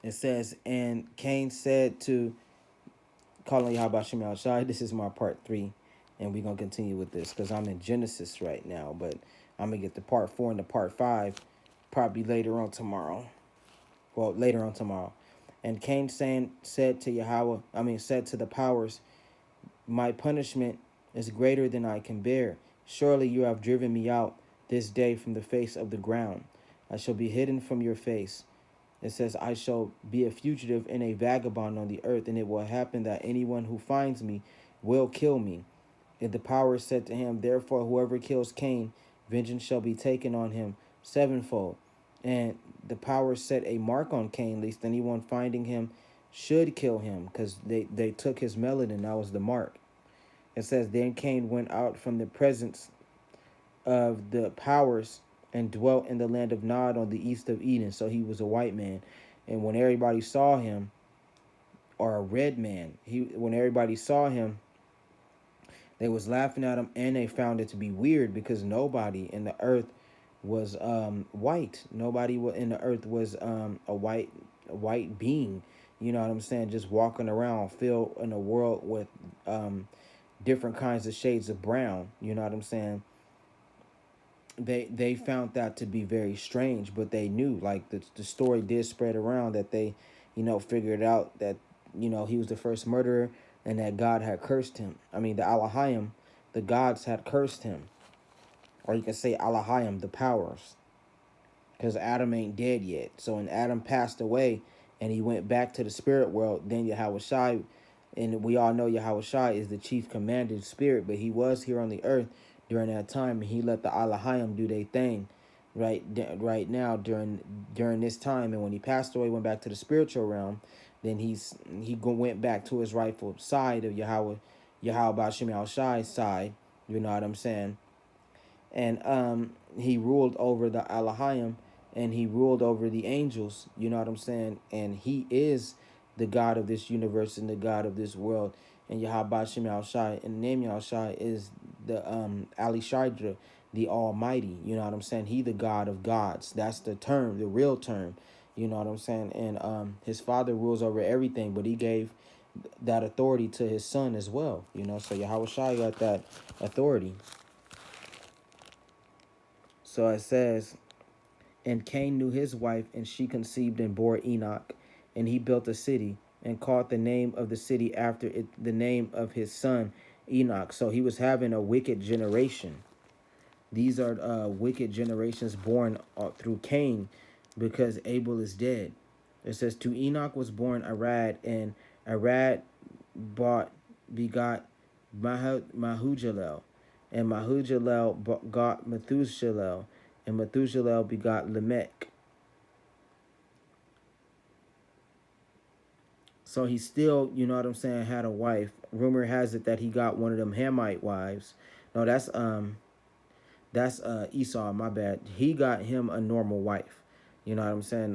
It says, and Cain said to, calling Yahweh Shem Shai, this is my part 3, and we're going to continue with this because I'm in Genesis right now, but I'm going to get to part 4 and the part 5 probably later on tomorrow. Well, later on tomorrow. And Cain said to said to the powers, my punishment is greater than I can bear. Surely you have driven me out this day from the face of the ground. I shall be hidden from your face. It says, I shall be a fugitive and a vagabond on the earth, and it will happen that anyone who finds me will kill me. And the power said to him, therefore, whoever kills Cain, vengeance shall be taken on him sevenfold. And the power set a mark on Cain, lest anyone finding him should kill him, because they took his melanin. That was the mark. It says, then Cain went out from the presence of the powers and dwelt in the land of Nod on the east of Eden. So he was a white man. And when everybody saw him, or a red man, when everybody saw him, they was laughing at him, and they found it to be weird because nobody in the earth was white. Nobody in the earth was a white being. You know what I'm saying? Just walking around, filled in a world with different kinds of shades of brown. You know what I'm saying? They found that to be very strange, but they knew, like, the story did spread around that they, figured out that, he was the first murderer, and that God had cursed him. I mean, the Alahayim, the gods had cursed him. Or you can say Alahayim, the powers. Because Adam ain't dead yet. So when Adam passed away and he went back to the spirit world, then Yahweh Shai, and we all know Yahweh Shai is the chief commanded spirit, but he was here on the earth during that time, and he let the Alahayim do their thing right now during this time. And when he passed away, went back to the spiritual realm, then he went back to his rightful side of Yahweh Bashim Shai's side. You know what I'm saying? And he ruled over the Alahayim, and he ruled over the angels. You know what I'm saying? And he is the God of this universe and the God of this world. And Yahweh Shem Shai, and the name Yahushai is the Ali Shadra, the Almighty. You know what I'm saying? He the God of gods. That's the term, the real term. You know what I'm saying? And his father rules over everything, but he gave that authority to his son as well. So Yahweh Shai got that authority. So it says, and Cain knew his wife, and she conceived and bore Enoch. And he built a city and called the name of the city after it the name of his son Enoch. So he was having a wicked generation. These are wicked generations born through Cain, because Abel is dead. It says, to Enoch was born Arad, and Arad begot Mahujalel, and Mahujalel got Methuselah, and Methuselah begot Lamech. So he still, you know what I'm saying, had a wife. Rumor has it that he got one of them Hamite wives. No, that's Esau, my bad. He got him a normal wife. You know what I'm saying?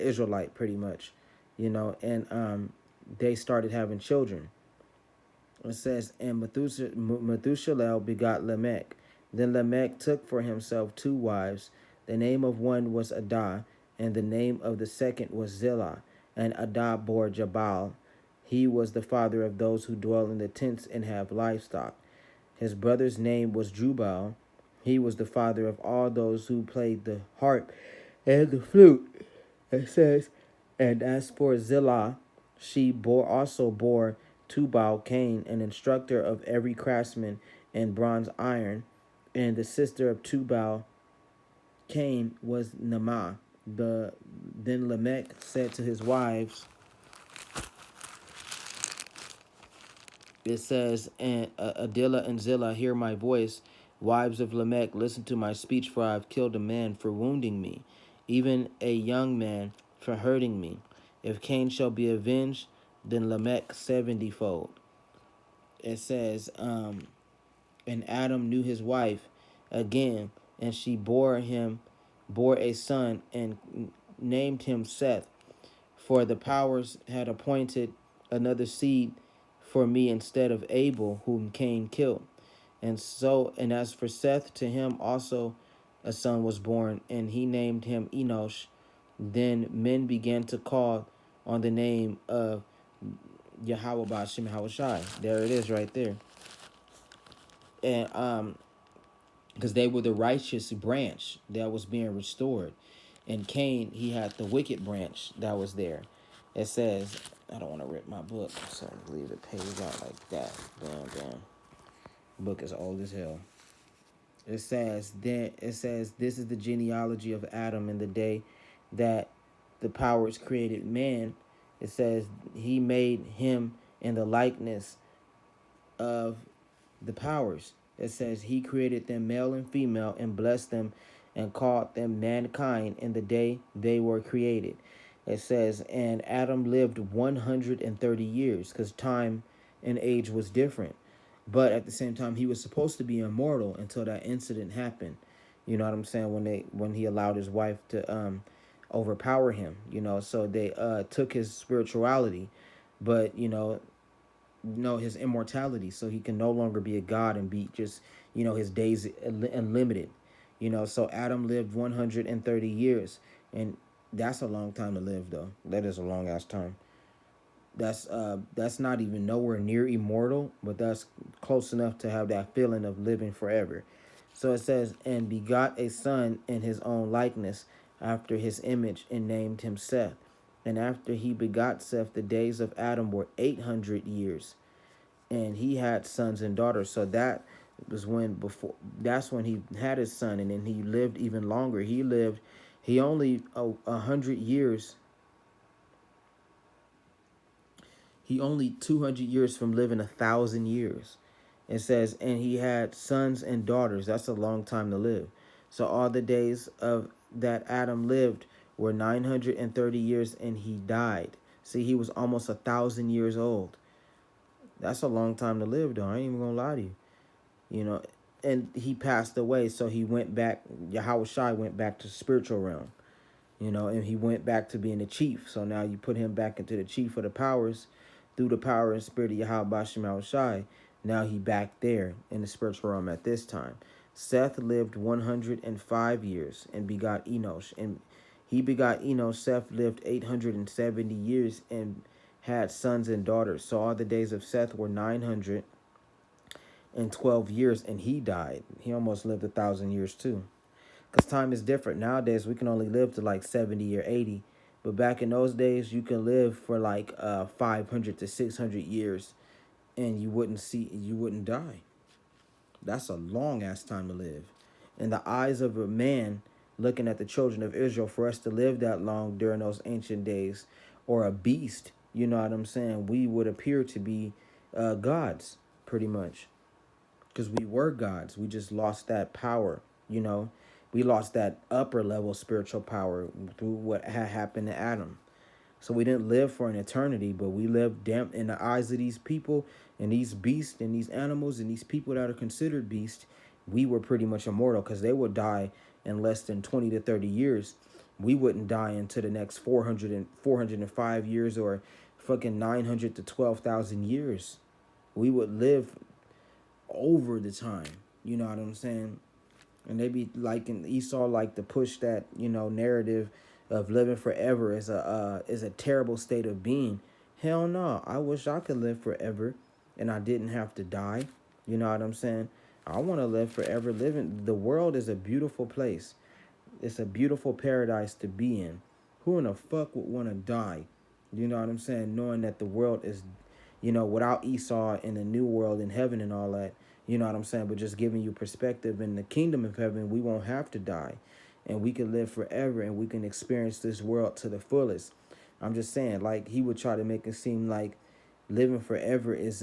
Israelite, pretty much. And they started having children. It says, and Methuselah begot Lamech. Then Lamech took for himself 2 wives. The name of one was Adah, and the name of the second was Zillah. And Adah bore Jabal. He was the father of those who dwell in the tents and have livestock. His brother's name was Jubal. He was the father of all those who played the harp and the flute. It says, and as for Zillah, she also bore Tubal Cain, an instructor of every craftsman in bronze iron, and the sister of Tubal Cain was Naamah. Then Lamech said to his wives, it says, and Adillah and Zillah, hear my voice. Wives of Lamech, listen to my speech, for I have killed a man for wounding me, even a young man for hurting me. If Cain shall be avenged, then Lamech 70-fold. It says, and Adam knew his wife again, and she bore a son, and named him Seth. For the powers had appointed another seed for me instead of Abel, whom Cain killed. And as for Seth, to him also a son was born, and he named him Enosh. Then men began to call on the name of Yahweh Bashim Hawashai. There it is right there. And because they were the righteous branch that was being restored. And Cain, he had the wicked branch that was there. It says, I don't want to rip my book, so I leave the page out like that. Damn. Book is old as hell. It says this is the genealogy of Adam in the day that the powers created man. It says he made him in the likeness of the powers. It says he created them male and female and blessed them and called them mankind in the day they were created. It says, and Adam lived 130 years because time and age was different. But at the same time, he was supposed to be immortal until that incident happened. You know what I'm saying? When he allowed his wife to overpower him, so they took his spirituality, but his immortality, so he can no longer be a god and be just his days unlimited. So Adam lived 130 years, and that's a long time to live, though. That is a long ass time. That's not even nowhere near immortal, but that's close enough to have that feeling of living forever. So it says, and begot a son in his own likeness after his image, and named him Seth. And after he begot Seth, the days of Adam were 800 years, and he had sons and daughters. So that's when he had his son, and then he lived even longer. He only 100 years. He only 200 years from living 1,000 years. It says, and he had sons and daughters. That's a long time to live. So all the days of that Adam lived were 930 years, and he died. See, he was almost 1,000 years old. That's a long time to live, though. I ain't even gonna lie to you. You know, and he passed away, so he went back. Yahweh Shai went back to spiritual realm. And he went back to being the chief. So now you put him back into the chief of the powers through the power and spirit of Yahweh Bashim Shai. Now he back there in the spiritual realm at this time. Seth lived 105 years and begot Enosh. And he begot Enosh. Seth lived 870 years and had sons and daughters. So all the days of Seth were 912 years, and he died. He almost lived 1,000 years too. Because time is different. Nowadays, we can only live to like 70 or 80. But back in those days, you can live for like 500 to 600 years, and you wouldn't die. That's a long ass time to live. In the eyes of a man looking at the children of Israel, for us to live that long during those ancient days, or a beast, you know what I'm saying? We would appear to be gods, pretty much. Because we were gods. We just lost that power, you know. We lost that upper level spiritual power through what had happened to Adam. So we didn't live for an eternity, but we lived damn in the eyes of these people and these beasts and these animals and these people that are considered beasts. We were pretty much immortal because they would die in less than 20 to 30 years. We wouldn't die into the next 405 years or fucking 900 to 12,000 years. We would live over the time. You know what I'm saying? And they be like in Esau like to push that narrative of living forever is a terrible state of being. Hell no, I wish I could live forever, and I didn't have to die. You know what I'm saying? I want to live forever. Living the world is a beautiful place. It's a beautiful paradise to be in. Who in the fuck would want to die? You know what I'm saying? Knowing that the world is, without Esau in the new world in heaven and all that. You know what I'm saying? But just giving you perspective in the kingdom of heaven, we won't have to die. And we can live forever, and we can experience this world to the fullest. I'm just saying, like, he would try to make it seem like living forever is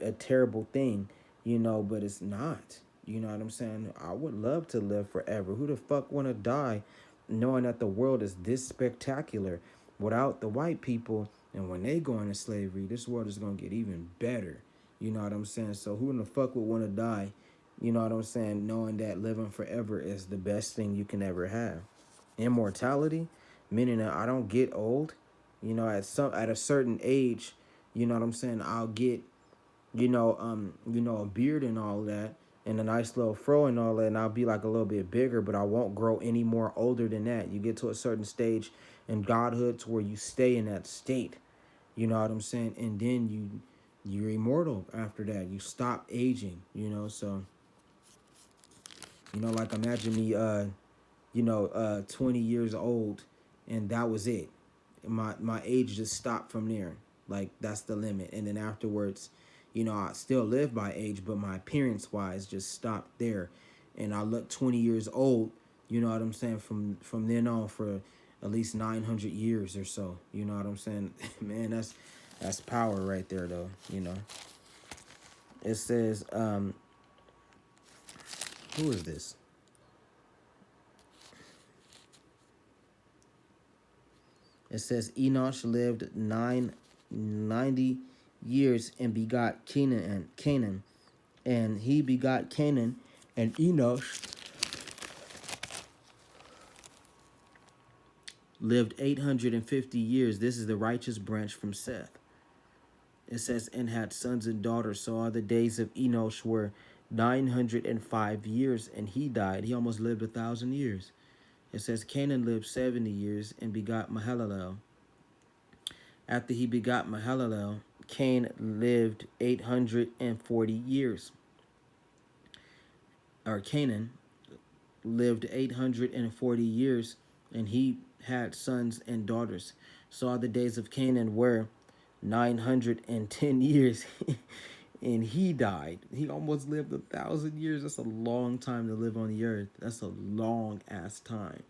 a terrible thing, but it's not. You know what I'm saying? I would love to live forever. Who the fuck want to die knowing that the world is this spectacular without the white people? And when they go into slavery, this world is going to get even better. You know what I'm saying? So who in the fuck would want to die? You know what I'm saying? Knowing that living forever is the best thing you can ever have. Immortality, meaning that I don't get old. At a certain age, you know what I'm saying? I'll get, a beard and all that. and a nice little fro and all that, and I'll be like a little bit bigger, but I won't grow any more older than that. You get to a certain stage in godhood to where you stay in that state. You know what I'm saying? And then you're immortal after that. You stop aging, you know. So, like imagine me 20 years old, and that was it. My age just stopped from there. Like that's the limit. And then afterwards, I still live by age, but my appearance wise just stopped there. And I look 20 years old, you know what I'm saying, from then on for at least 900 years or so. You know what I'm saying? Man, that's power right there though. It says who is this? It says Enosh lived 990 years and begot Canaan, and he begot Canaan, and Enosh lived 850 years. This is the righteous branch from Seth. It says, and had sons and daughters. So all the days of Enosh were 905 years, and he died. He almost lived 1,000 years. It says Canaan lived 70 years and begot Mahalalel. After he begot Mahalalel, Cain lived 840 years. Or Canaan lived 840 years, and he had sons and daughters. So all the days of Canaan were 910 years, and he died. He almost lived 1,000 years. That's a long time to live on the earth. That's a long ass time.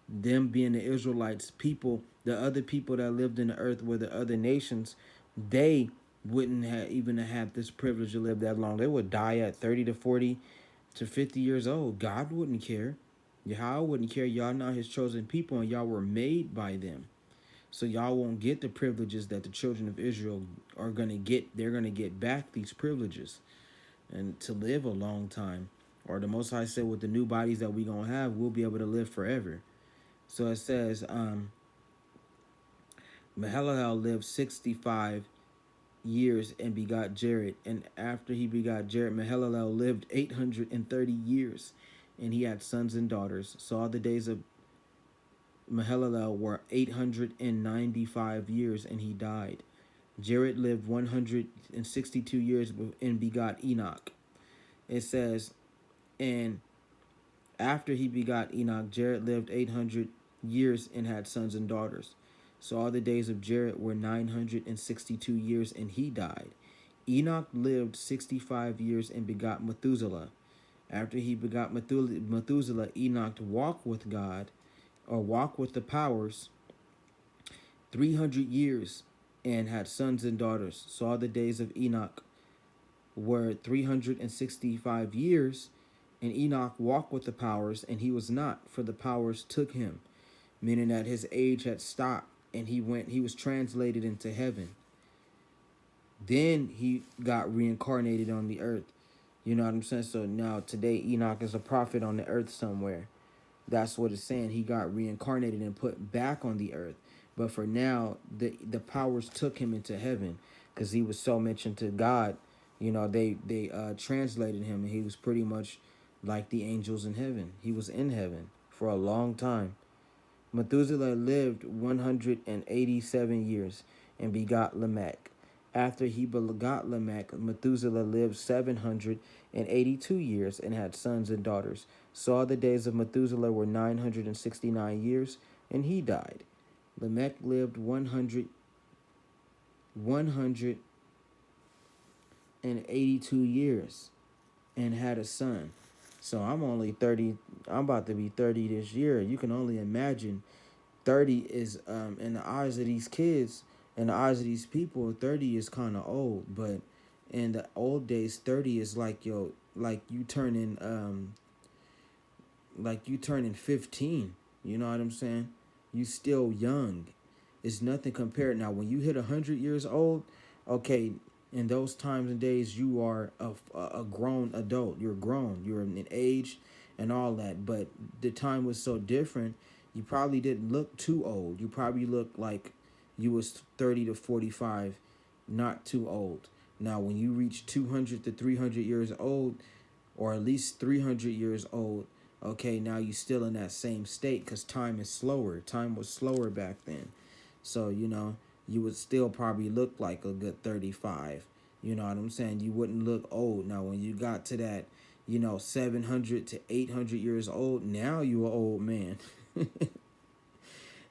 Them being the Israelites, people, the other people that lived in the earth were the other nations, they wouldn't have even have this privilege to live that long. They would die at 30 to 40 to 50 years old. God wouldn't care. Yahweh wouldn't care. Y'all not his chosen people, and y'all were made by them. So y'all won't get the privileges that the children of Israel are going to get. They're going to get back these privileges and to live a long time. Or the Most High said with the new bodies that we going to have, we'll be able to live forever. So it says, Mahalalel lived 65 years and begot Jared. And after he begot Jared, Mahalalel lived 830 years, and he had sons and daughters. So all the days of Mahalalel were 895 years, and he died. Jared lived 162 years and begot Enoch. It says, and after he begot Enoch, Jared lived 800 years and had sons and daughters. So all the days of Jared were 962 years, and he died. Enoch lived 65 years and begot Methuselah. After he begot Methuselah, Enoch walked with God, or walked with the powers, 300 years and had sons and daughters. So all the days of Enoch were 365 years, and Enoch walked with the powers, and he was not, for the powers took him, meaning that his age had stopped, and he was translated into heaven. Then he got reincarnated on the earth. You know what I'm saying? So now today Enoch is a prophet on the earth somewhere. That's what it's saying. He got reincarnated and put back on the earth. But for now, the powers took him into heaven because he was so mentioned to God. They translated him, and he was pretty much like the angels in heaven. He was in heaven for a long time. Methuselah lived 187 years and begot Lamech. After he begot Lamech, Methuselah lived 782 years and had sons and daughters. So all the days of Methuselah were 969 years, and he died. Lamech lived 182 years and had a son. So I'm only 30. I'm about to be 30 this year. You can only imagine 30 is in the eyes of these kids, in the eyes of these people, 30 is kind of old. But in the old days, 30 is like you turning 15. You know what I'm saying? You still young. It's nothing compared. Now when you hit 100 years old, okay, in those times and days you are a grown adult. You're grown. You're in age and all that. But the time was so different. You probably didn't look too old. You probably looked like you was 30 to 45, not too old. Now when you reach 200 to 300 years old, or at least 300 years old, okay, now you're still in that same state because time is slower. Time was slower back then. So, you would still probably look like a good 35. You know what I'm saying? You wouldn't look old. Now, when you got to that, 700 to 800 years old, now you an old man.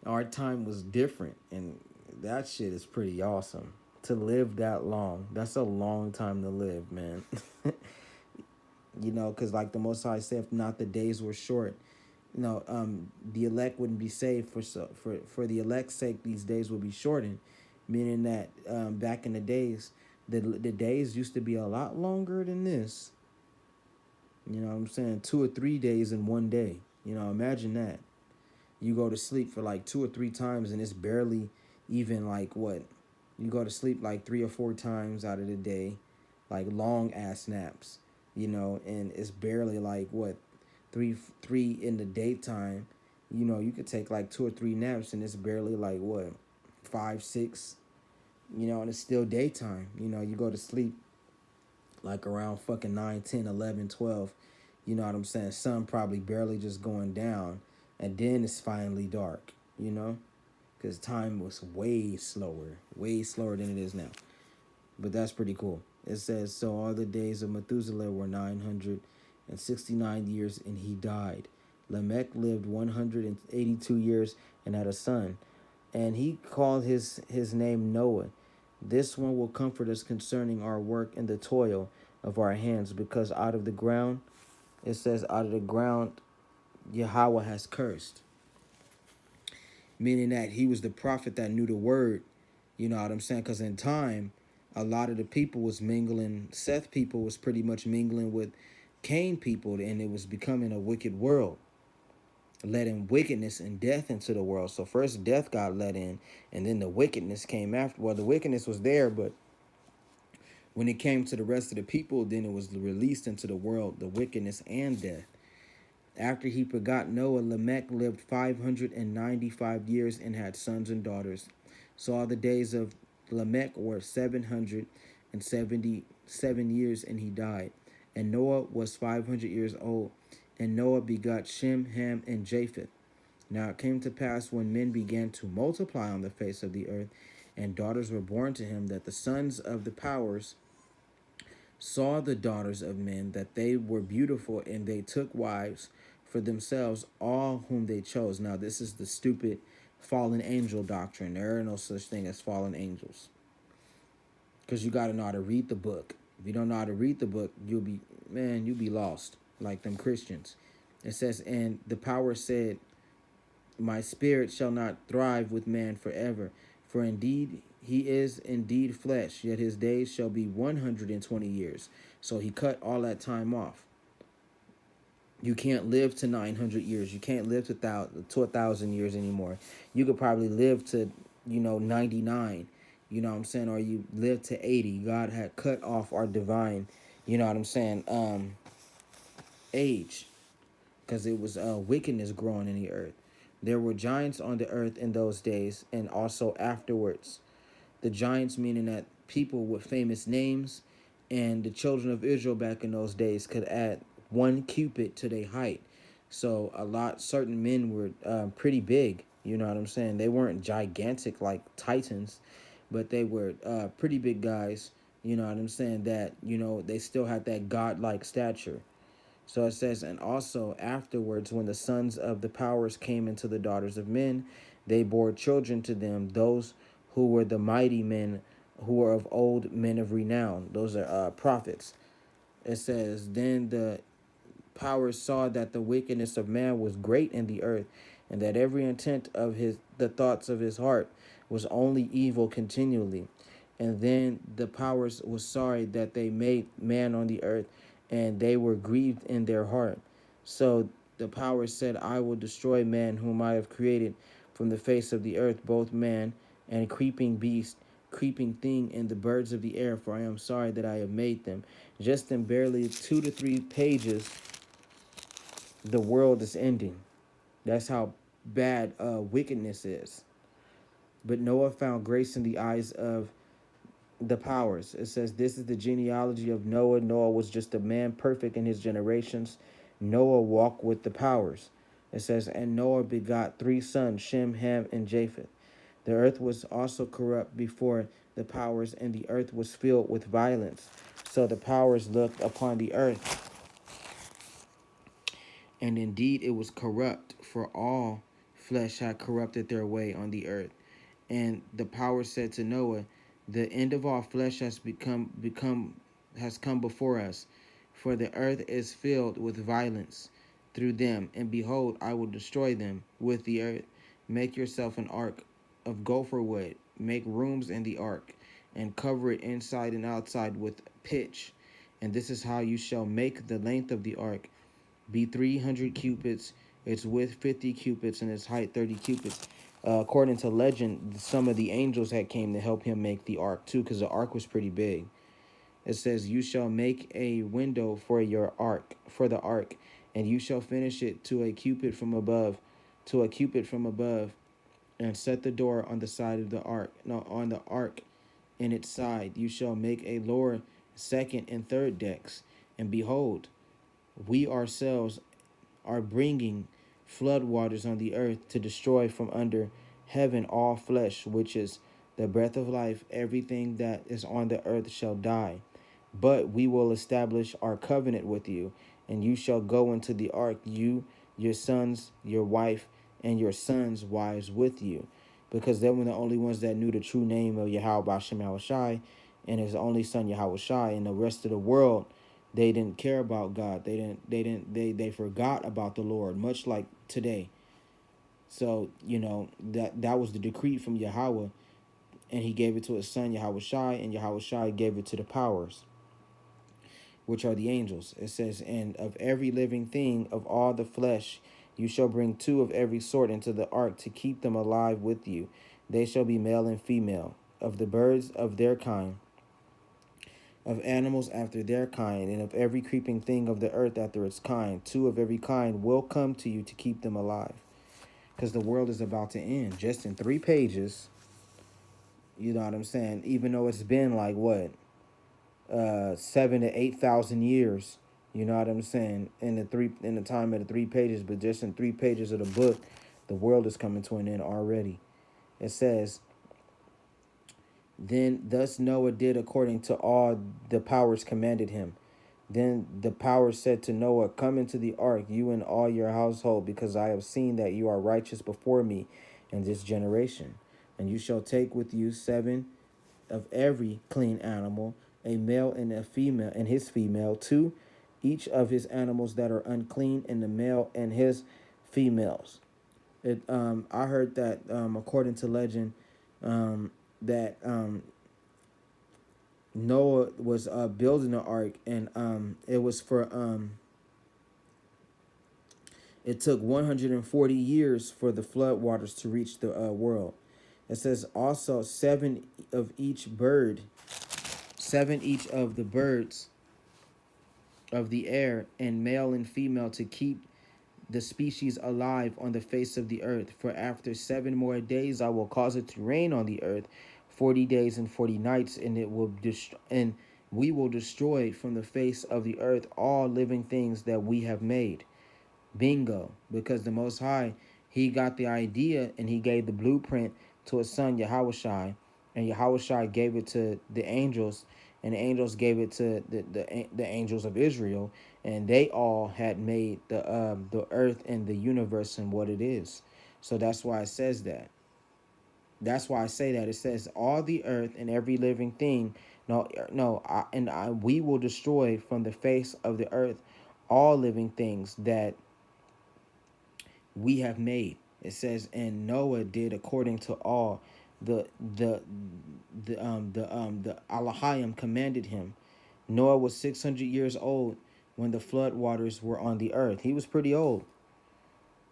Our time was different, and that shit is pretty awesome. To live that long, that's a long time to live, man. Because like the Most High said, if not the days were short, the elect wouldn't be saved for the elect's sake. These days will be shortened, meaning that back in the days, the days used to be a lot longer than this. You know what I'm saying? 2 or 3 days in one day. Imagine that. You go to sleep for like 2 or 3 times, and it's barely even like what? You go to sleep like 3 or 4 times out of the day, like long ass naps, and it's barely like what? Three in the daytime. You could take like 2 or 3 naps, and it's barely like what? 5, 6, and it's still daytime. You go to sleep like around fucking 9, 10, 11, 12. You know what I'm saying? Sun probably barely just going down, and then it's finally dark, because time was way slower than it is now. But that's pretty cool. It says, so all the days of Methuselah were 969 years, and he died. Lamech lived 182 years and had a son, and he called his name Noah. This one will comfort us concerning our work and the toil of our hands, because out of the ground, it says, out of the ground, Yahweh has cursed. Meaning that he was the prophet that knew the word, you know what I'm saying? Because in time, a lot of the people was mingling, Seth people was pretty much mingling with Cain people, and it was becoming a wicked world, letting wickedness and death into the world. So first death got let in, and then the wickedness came after. Well, the wickedness was there, but when it came to the rest of the people, then it was released into the world, the wickedness and death. After he begot Noah, Lamech lived 595 years and had sons and daughters. So all the days of Lamech were 777 years, and he died. And Noah was 500 years old. And Noah begot Shem, Ham, and Japheth. Now it came to pass, when men began to multiply on the face of the earth, and daughters were born to him, that the sons of the powers saw the daughters of men, that they were beautiful, and they took wives for themselves, all whom they chose. Now this is the stupid fallen angel doctrine. There are no such thing as fallen angels, because you got to know how to read the book. If you don't know how to read the book, you'll be lost, like them Christians. It says, and the power said, my spirit shall not thrive with man forever, for indeed he is indeed flesh, yet his days shall be 120 years. So he cut all that time off. You can't live to 900 years. You can't live to 1,000 years anymore. You could probably live to, 99. You know what I'm saying? Or you live to 80. God had cut off our divine, you know what I'm saying, age, because it was wickedness growing in the earth. There were giants on the earth in those days, and also afterwards. The giants meaning that people with famous names, and the children of Israel back in those days could add 1 cubit to their height. So certain men were pretty big. You know what I'm saying? They weren't gigantic like titans, but they were pretty big guys. You know what I'm saying? That, they still had that godlike stature. So it says, and also afterwards, when the sons of the powers came into the daughters of men, they bore children to them, those who were the mighty men, who were of old, men of renown. Those are prophets. It says, then the powers saw that the wickedness of man was great in the earth, and that every intent of the thoughts of his heart was only evil continually. And then the powers was sorry that they made man on the earth, and they were grieved in their heart. So the powers said, I will destroy man whom I have created from the face of the earth, both man and creeping beast, creeping thing, and the birds of the air, for I am sorry that I have made them. Just in barely 2 to 3 pages, the world is ending. That's how bad wickedness is. But Noah found grace in the eyes of the powers. It says, this is the genealogy of Noah. Noah was just a man perfect in his generations. Noah walked with the powers. It says, and Noah begot three sons, Shem, Ham, and Japheth. The earth was also corrupt before the powers, and the earth was filled with violence. So the powers looked upon the earth, and indeed it was corrupt, for all flesh had corrupted their way on the earth. And the power said to Noah, the end of all flesh has come before us, for the earth is filled with violence through them, and behold, I will destroy them with the earth. Make yourself an ark of gopher wood, make rooms in the ark, and cover it inside and outside with pitch. And this is how you shall make the length of the ark be 300 cubits, its width 50 cubits, and its height 30 cubits. According to legend, some of the angels had came to help him make the ark too, because the ark was pretty big. It says, you shall make a window for your ark, for the ark, and you shall finish it to a cubit from above, and set the door on the side of the ark, no, on the ark in its side. You shall make a lower, second, and third decks. And behold, we ourselves are bringing flood waters on the earth to destroy from under heaven all flesh, which is the breath of life. Everything that is on the earth shall die. But we will establish our covenant with you, and you shall go into the ark, you, your sons, your wife, and your sons' wives with you. Because they were the only ones that knew the true name of Yahweh Bashem Yahushai and his only son Yahushai, and the rest of the world, they didn't care about God. They forgot about the Lord, much like today. So, that was the decree from Yahweh, and he gave it to his son Yahushai, and Yahushai gave it to the powers, which are the angels. It says, and of every living thing of all the flesh, you shall bring two of every sort into the ark to keep them alive with you. They shall be male and female, of the birds of their kind, of animals after their kind, and of every creeping thing of the earth after its kind. Two of every kind will come to you to keep them alive. Because the world is about to end. Just in 3 pages, you know what I'm saying? Even though it's been like, what, 7 to 8,000 years, you know what I'm saying, in the time of the 3 pages, but just in 3 pages of the book, the world is coming to an end already. It says, then thus Noah did according to all the powers commanded him. Then the power said to Noah, come into the ark, you and all your household, because I have seen that you are righteous before me in this generation. And you shall take with you 7 of every clean animal, a male and a female, and his female, 2 each of his animals that are unclean, and the male and his females. I heard that according to legend, that Noah was building the ark, and it was for it took 140 years for the flood waters to reach the world. It says also 7 of each bird, 7 each of the birds of the air, and male and female, to keep the species alive on the face of the earth. For after 7 more days I will cause it to rain on the earth 40 days and 40 nights, and we will destroy from the face of the earth all living things that we have made. Bingo. Because the Most High, he got the idea and he gave the blueprint to his son Yahushai, and Yahushai gave it to the angels, and the angels gave it to the angels of Israel, and they all had made the earth and the universe and what it is. So that's why it says that. That's why I say that. It says all the earth and every living thing. No, no, we will destroy from the face of the earth all living things that we have made. It says, and Noah did according to all the Elohim commanded him. Noah was 600 years old when the flood waters were on the earth. He was pretty old.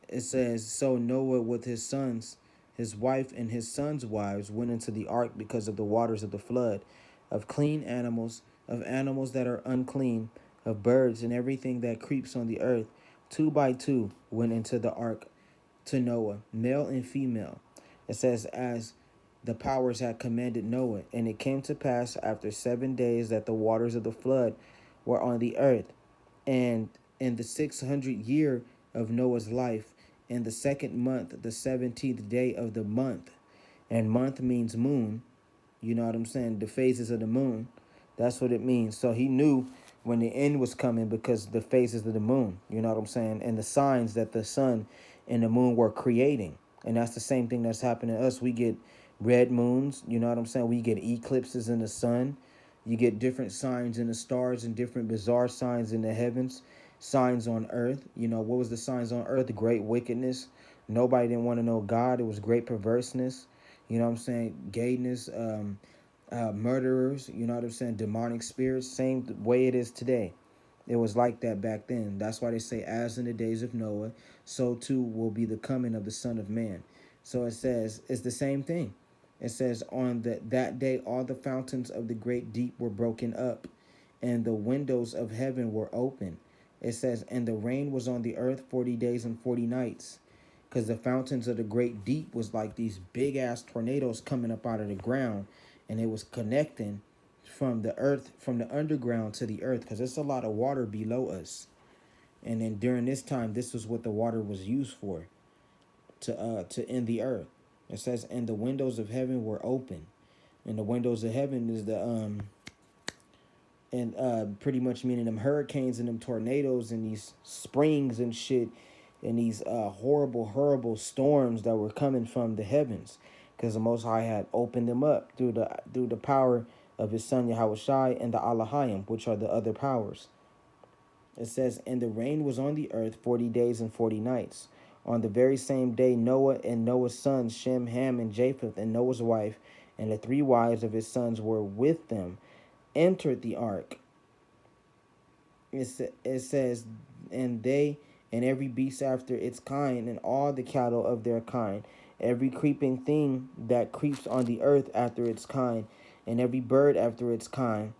It says, so Noah with his sons, his wife, and his sons' wives went into the ark because of the waters of the flood, of clean animals, of animals that are unclean, of birds and everything that creeps on the earth. 2 by 2 went into the ark to Noah, male and female. It says, as the powers had commanded Noah. And it came to pass after 7 days that the waters of the flood were on the earth. And in the 600th year of Noah's life, in the second month, the 17th day of the month, and month means moon, you know what I'm saying? The phases of the moon. That's what it means. So he knew when the end was coming because the phases of the moon, you know what I'm saying? And the signs that the sun and the moon were creating. And that's the same thing that's happening to us. We get red moons, you know what I'm saying? We get eclipses in the sun. You get different signs in the stars and different bizarre signs in the heavens, signs on earth. You know, what was the signs on earth? Great wickedness. Nobody didn't want to know God. It was great perverseness. You know what I'm saying? Gayness, murderers, you know what I'm saying? Demonic spirits, same way it is today. It was like that back then. That's why they say, as in the days of Noah, so too will be the coming of the Son of Man. So it says, it's the same thing. It says, on that day, all the fountains of the great deep were broken up, and the windows of heaven were open. It says, and the rain was on the earth 40 days and 40 nights. Because the fountains of the great deep was like these big ass tornadoes coming up out of the ground, and it was connecting from the earth, from the underground to the earth, because there's a lot of water below us. And then during this time, this was what the water was used for, to end the earth. It says, and the windows of heaven were open. And the windows of heaven is the and pretty much meaning them hurricanes and them tornadoes and these springs and shit and these horrible storms that were coming from the heavens, because the Most High had opened them up through the power of His Son Yahweh Shai and the Alahayim, which are the other powers. It says, and the rain was on the earth 40 days and 40 nights. On the very same day, Noah and Noah's sons, Shem, Ham, and Japheth, and Noah's wife, and the three wives of his sons were with them, entered the ark. It says, and they and every beast after its kind, and all the cattle of their kind, every creeping thing that creeps on the earth after its kind, and every bird after its kind,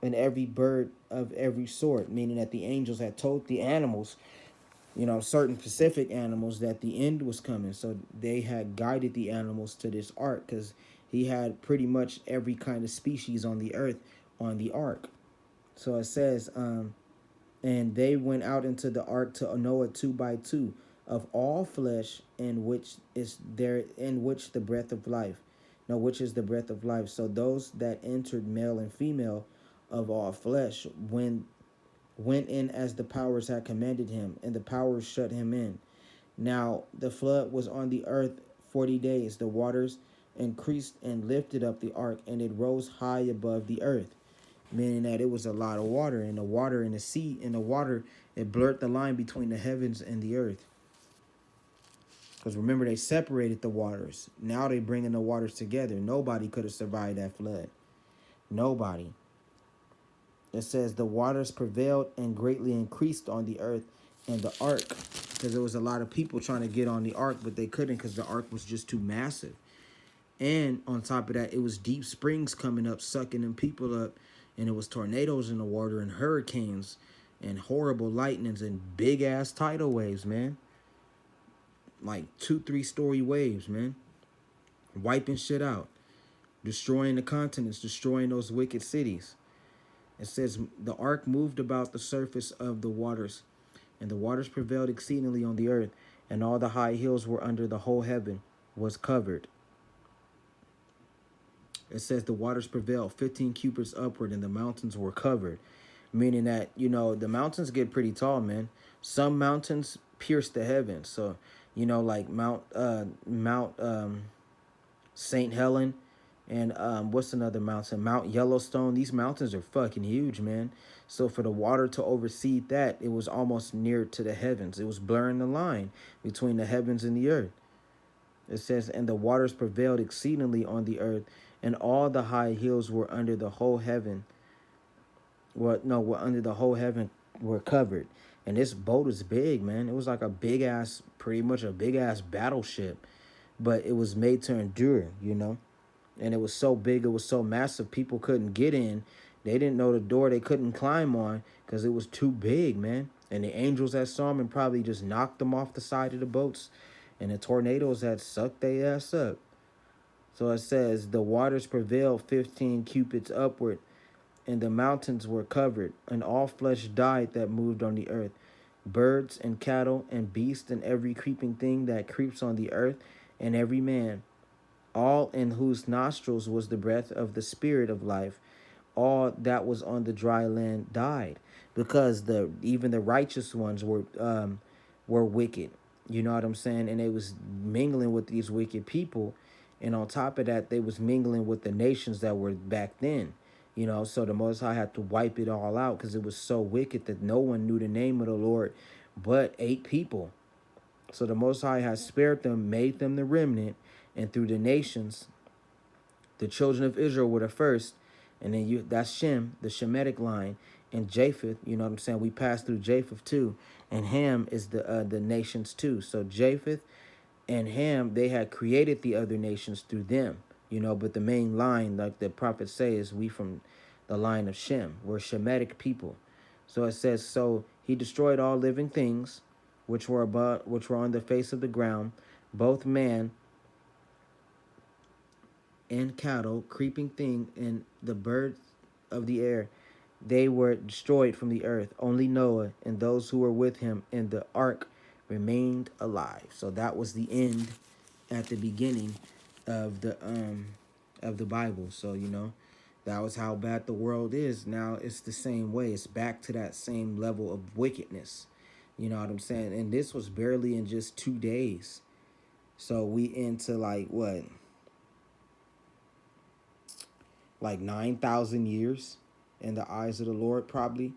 and every bird of every sort, meaning that the angels had told the animals, you know, certain specific animals, that the end was coming. So they had guided the animals to this ark, because he had pretty much every kind of species on the earth on the ark. So it says, and they went out into the ark to Noah 2 by 2 of all flesh, in which the breath of life. No, which is the breath of life. So those that entered, male and female, of all flesh, went in as the powers had commanded him, and the powers shut him in. Now the flood was on the earth 40 days. The waters increased and lifted up the ark, and it rose high above the earth, meaning that it was a lot of water, and the water in the sea, in the water, it blurred the line between the heavens and the earth. Because remember, they separated the waters. Now they bringing the waters together. Nobody could have survived that flood. Nobody. It says the waters prevailed and greatly increased on the earth and the ark, because there was a lot of people trying to get on the ark, but they couldn't because the ark was just too massive. And on top of that, it was deep springs coming up, sucking them people up, and it was tornadoes in the water and hurricanes and horrible lightnings and big ass tidal waves, man. Like 2-3 story waves, man. Wiping shit out, destroying the continents, destroying those wicked cities. It says the ark moved about the surface of the waters, and the waters prevailed exceedingly on the earth, and all the high hills were under the whole heaven was covered. It says the waters prevailed 15 cubits upward, and the mountains were covered. Meaning that, you know, the mountains get pretty tall, man. Some mountains pierce the heavens. So, you know, like Mount St. Helen, and what's another mountain? Mount Yellowstone. These mountains are fucking huge, man. So for the water to oversee that, it was almost near to the heavens. It was blurring the line between the heavens and the earth. It says, and the waters prevailed exceedingly on the earth, and all the high hills were under the whole heaven. Were under the whole heaven were covered. And this boat is big, man. It was like a big ass, pretty much a big ass battleship, but it was made to endure, you know. And it was so big, it was so massive, people couldn't get in. They didn't know the door they couldn't climb on because it was too big, man. And the angels that saw them and probably just knocked them off the side of the boats, and the tornadoes had sucked their ass up. So it says, the waters prevailed 15 cubits upward, and the mountains were covered, and all flesh died that moved on the earth, birds and cattle and beasts and every creeping thing that creeps on the earth, and every man, all in whose nostrils was the breath of the spirit of life. All that was on the dry land died, because the even the righteous ones were wicked. You know what I'm saying? And they was mingling with these wicked people, and on top of that, they was mingling with the nations that were back then. You know, so the Most High had to wipe it all out because it was so wicked that no one knew the name of the Lord but 8 people. So the Most High has spared them, made them the remnant, and through the nations, the children of Israel were the first, and then that's Shem, the Shemitic line, and Japheth. You know what I'm saying? We passed through Japheth too, and Ham is the nations too. So Japheth and Ham, they had created the other nations through them. You know, but the main line, like the prophets say, is we from the line of Shem. We're Shemitic people. So it says, so he destroyed all living things, which were on the face of the ground, both man and cattle, creeping thing, and the birds of the air. They were destroyed from the earth. Only Noah and those who were with him in the ark remained alive. So that was the end at the beginning of the Bible. So, you know, that was how bad the world is. Now it's the same way. It's back to that same level of wickedness. You know what I'm saying? And this was barely in just 2 days. So we into like what? Like 9,000 years in the eyes of the Lord, probably.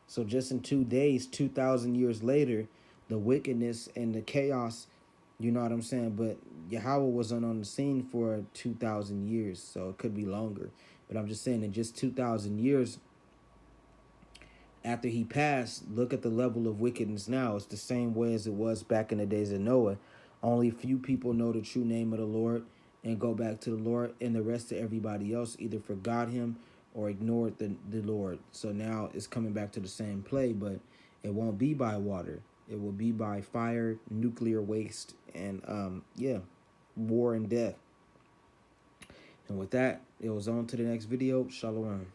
So just in 2 days, 2,000 years later, the wickedness and the chaos, you know what I'm saying? But Yahweh wasn't on the scene for 2,000 years, so it could be longer. But I'm just saying, in just 2,000 years after he passed, look at the level of wickedness now. It's the same way as it was back in the days of Noah. Only few people know the true name of the Lord and go back to the Lord, and the rest of everybody else either forgot him or ignored the Lord. So now it's coming back to the same play, but it won't be by water. It will be by fire, nuclear waste, and yeah, war and death. And with that, it was on to the next video. Shalom.